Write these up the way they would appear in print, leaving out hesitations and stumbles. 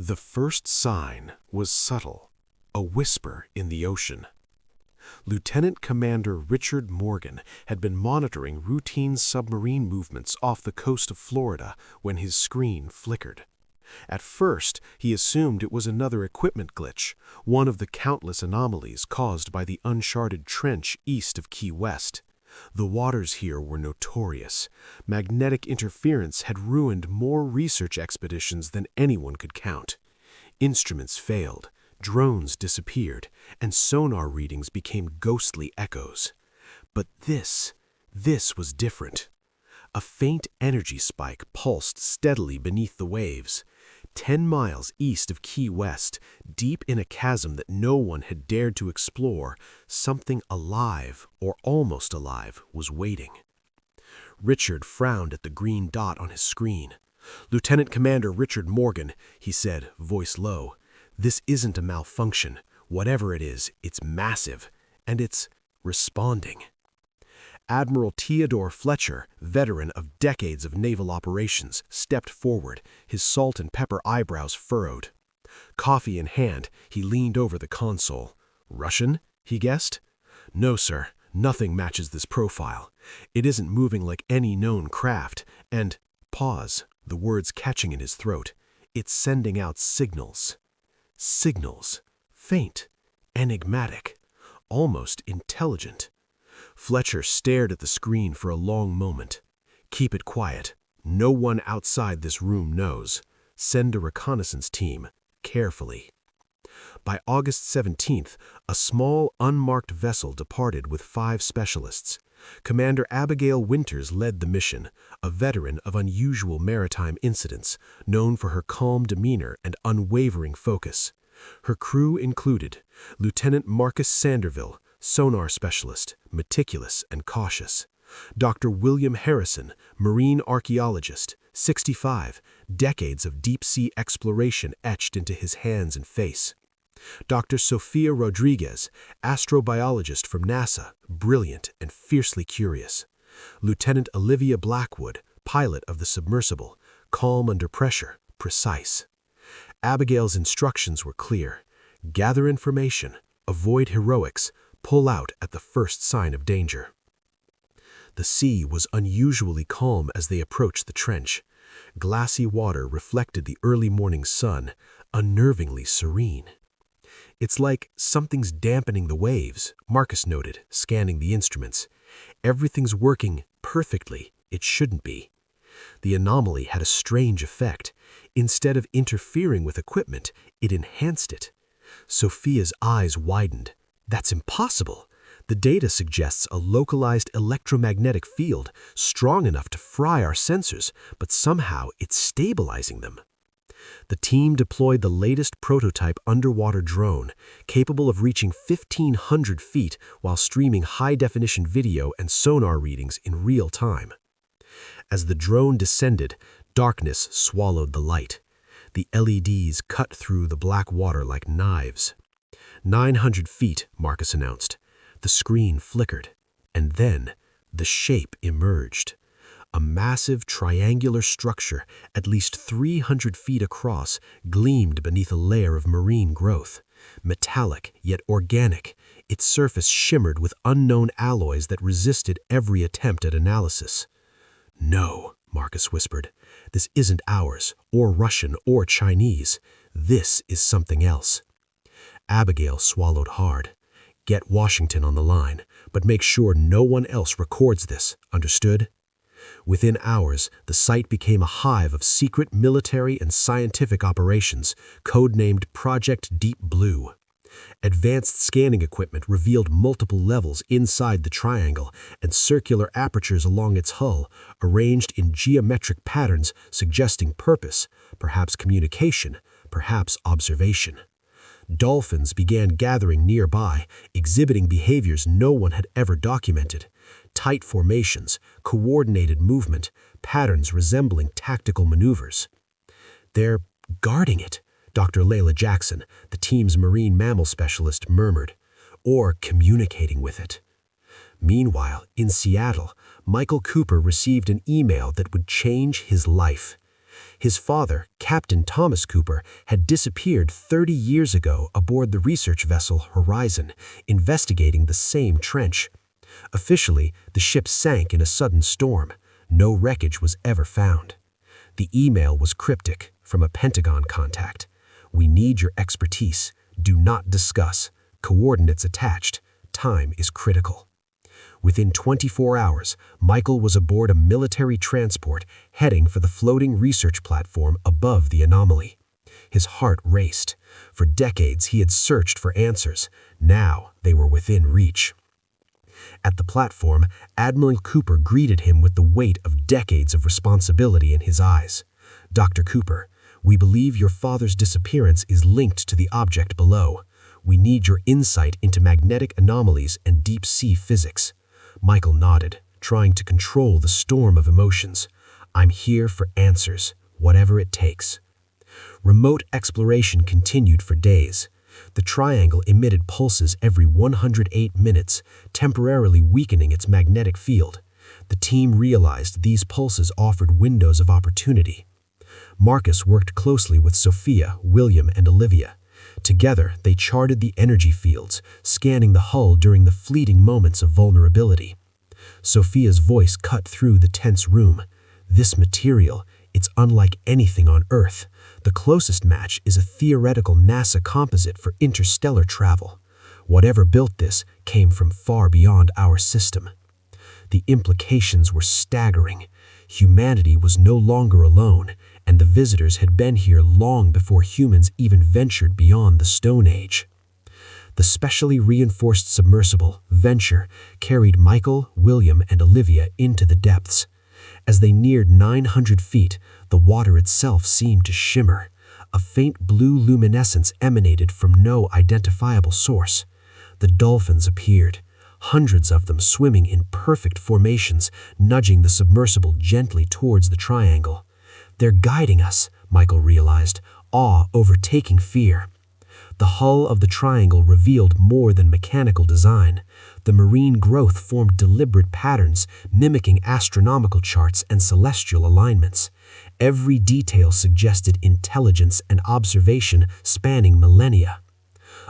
The first sign was subtle, a whisper in the ocean. Lieutenant Commander Richard Morgan had been monitoring routine submarine movements off the coast of Florida when his screen flickered. At first, he assumed it was another equipment glitch, one of the countless anomalies caused by the uncharted trench east of Key West. The waters here were notorious. Magnetic interference had ruined more research expeditions than anyone could count. Instruments failed, drones disappeared, and sonar readings became ghostly echoes. But this was different. A faint energy spike pulsed steadily beneath the waves. 10 miles east of Key West, deep in a chasm that no one had dared to explore, something alive, or almost alive, was waiting. Richard frowned at the green dot on his screen. "Lieutenant Commander Richard Morgan," he said, voice low, "this isn't a malfunction. Whatever it is, it's massive, and it's responding." Admiral Theodore Fletcher, veteran of decades of naval operations, stepped forward, his salt and pepper eyebrows furrowed. Coffee in hand, he leaned over the console. "Russian?" he guessed. "No, sir. Nothing matches this profile. It isn't moving like any known craft, and—" Pause, the words catching in his throat. "It's sending out signals." Signals. Faint. Enigmatic. Almost intelligent. Fletcher stared at the screen for a long moment. "Keep it quiet. No one outside this room knows. Send a reconnaissance team. Carefully." By August 17th, a small, unmarked vessel departed with 5 specialists. Commander Abigail Winters led the mission, a veteran of unusual maritime incidents, known for her calm demeanor and unwavering focus. Her crew included Lieutenant Marcus Sanderville, sonar specialist, meticulous and cautious; Dr. William Harrison, marine archaeologist, 65, decades of deep-sea exploration etched into his hands and face; Dr. Sofia Rodriguez, astrobiologist from NASA, brilliant and fiercely curious; Lieutenant Olivia Blackwood, pilot of the submersible, calm under pressure, precise. Abigail's instructions were clear: gather information, avoid heroics, pull out at the first sign of danger. The sea was unusually calm as they approached the trench. Glassy water reflected the early morning sun, unnervingly serene. "It's like something's dampening the waves," Marcus noted, scanning the instruments. "Everything's working perfectly. It shouldn't be." The anomaly had a strange effect. Instead of interfering with equipment, it enhanced it. Sophia's eyes widened. "That's impossible. The data suggests a localized electromagnetic field strong enough to fry our sensors, but somehow it's stabilizing them." The team deployed the latest prototype underwater drone, capable of reaching 1,500 feet while streaming high-definition video and sonar readings in real time. As the drone descended, darkness swallowed the light. The LEDs cut through the black water like knives. 900 feet, Marcus announced. The screen flickered, and then the shape emerged. A massive triangular structure, at least 300 feet across, gleamed beneath a layer of marine growth. Metallic, yet organic, its surface shimmered with unknown alloys that resisted every attempt at analysis. "No," Marcus whispered. "This isn't ours, or Russian, or Chinese. This is something else." Abigail swallowed hard. "Get Washington on the line, but make sure no one else records this, understood?" Within hours, the site became a hive of secret military and scientific operations, codenamed Project Deep Blue. Advanced scanning equipment revealed multiple levels inside the triangle and circular apertures along its hull, arranged in geometric patterns suggesting purpose, perhaps communication, perhaps observation. Dolphins began gathering nearby, exhibiting behaviors no one had ever documented. Tight formations, coordinated movement, patterns resembling tactical maneuvers. "They're guarding it," Dr. Layla Jackson, the team's marine mammal specialist, murmured, "or communicating with it." Meanwhile, in Seattle, Michael Cooper received an email that would change his life. His father, Captain Thomas Cooper, had disappeared 30 years ago aboard the research vessel Horizon, investigating the same trench. Officially, the ship sank in a sudden storm. No wreckage was ever found. The email was cryptic from a Pentagon contact. "We need your expertise. Do not discuss. Coordinates attached. Time is critical." Within 24 hours, Michael was aboard a military transport heading for the floating research platform above the anomaly. His heart raced. For decades he had searched for answers. Now they were within reach. At the platform, Admiral Cooper greeted him with the weight of decades of responsibility in his eyes. "Dr. Cooper, we believe your father's disappearance is linked to the object below. We need your insight into magnetic anomalies and deep-sea physics." Michael nodded, trying to control the storm of emotions. "I'm here for answers, whatever it takes." Remote exploration continued for days. The triangle emitted pulses every 108 minutes, temporarily weakening its magnetic field. The team realized these pulses offered windows of opportunity. Marcus worked closely with Sophia, William, and Olivia. Together, they charted the energy fields, scanning the hull during the fleeting moments of vulnerability. Sophia's voice cut through the tense room. "This material, it's unlike anything on Earth. The closest match is a theoretical NASA composite for interstellar travel. Whatever built this came from far beyond our system." The implications were staggering. Humanity was no longer alone, and the visitors had been here long before humans even ventured beyond the Stone Age. The specially reinforced submersible, Venture, carried Michael, William, and Olivia into the depths. As they neared 900 feet, the water itself seemed to shimmer. A faint blue luminescence emanated from no identifiable source. The dolphins appeared, hundreds of them swimming in perfect formations, nudging the submersible gently towards the triangle. "They're guiding us," Michael realized, awe overtaking fear. The hull of the triangle revealed more than mechanical design. The marine growth formed deliberate patterns, mimicking astronomical charts and celestial alignments. Every detail suggested intelligence and observation spanning millennia.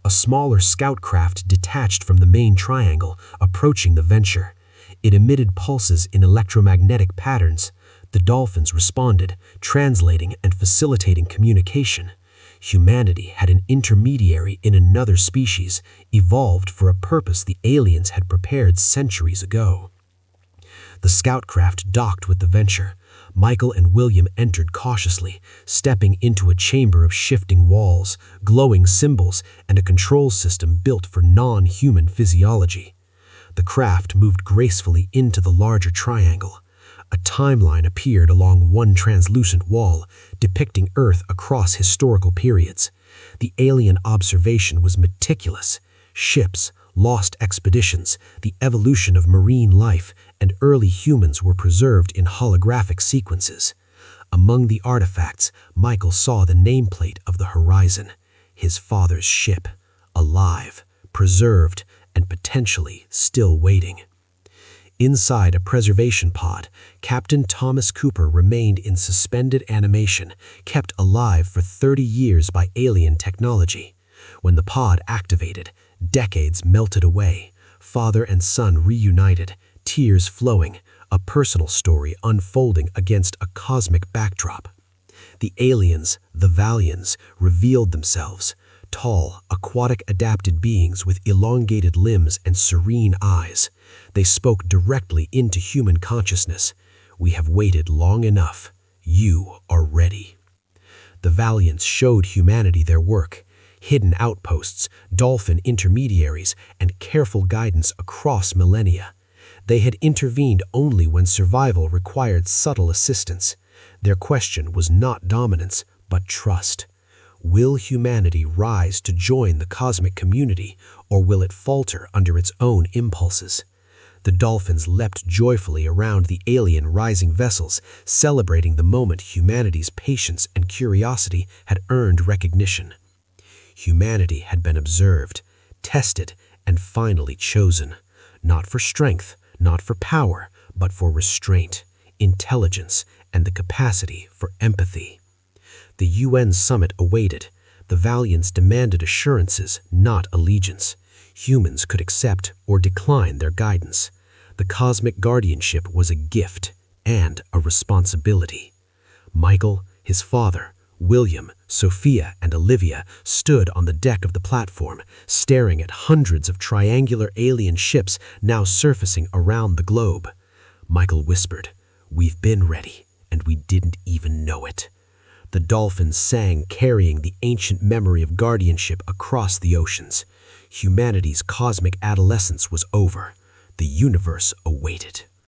A smaller scout craft detached from the main triangle, approaching the Venture. It emitted pulses in electromagnetic patterns. The dolphins responded, translating and facilitating communication. Humanity had an intermediary in another species, evolved for a purpose the aliens had prepared centuries ago. The scout craft docked with the Venture. Michael and William entered cautiously, stepping into a chamber of shifting walls, glowing symbols, and a control system built for non-human physiology. The craft moved gracefully into the larger triangle. A timeline appeared along one translucent wall, depicting Earth across historical periods. The alien observation was meticulous. Ships, lost expeditions, the evolution of marine life, and early humans were preserved in holographic sequences. Among the artifacts, Michael saw the nameplate of the Horizon, his father's ship, alive, preserved, and potentially still waiting. Inside a preservation pod, Captain Thomas Cooper remained in suspended animation, kept alive for 30 years by alien technology. When the pod activated, decades melted away, father and son reunited, tears flowing, a personal story unfolding against a cosmic backdrop. The aliens, the Valians, revealed themselves, tall, aquatic-adapted beings with elongated limbs and serene eyes. They spoke directly into human consciousness. "We have waited long enough. You are ready." The Valiants showed humanity their work, hidden outposts, dolphin intermediaries, and careful guidance across millennia. They had intervened only when survival required subtle assistance. Their question was not dominance, but trust. Will humanity rise to join the cosmic community, or will it falter under its own impulses? The dolphins leapt joyfully around the alien rising vessels, celebrating the moment humanity's patience and curiosity had earned recognition. Humanity had been observed, tested, and finally chosen, not for strength, not for power, but for restraint, intelligence, and the capacity for empathy. The UN summit awaited. The Valiants demanded assurances, not allegiance. Humans could accept or decline their guidance. The cosmic guardianship was a gift and a responsibility. Michael, his father, William, Sophia, and Olivia stood on the deck of the platform, staring at hundreds of triangular alien ships now surfacing around the globe. Michael whispered, "We've been ready, and we didn't even know it." The dolphins sang, carrying the ancient memory of guardianship across the oceans. Humanity's cosmic adolescence was over. The universe awaited.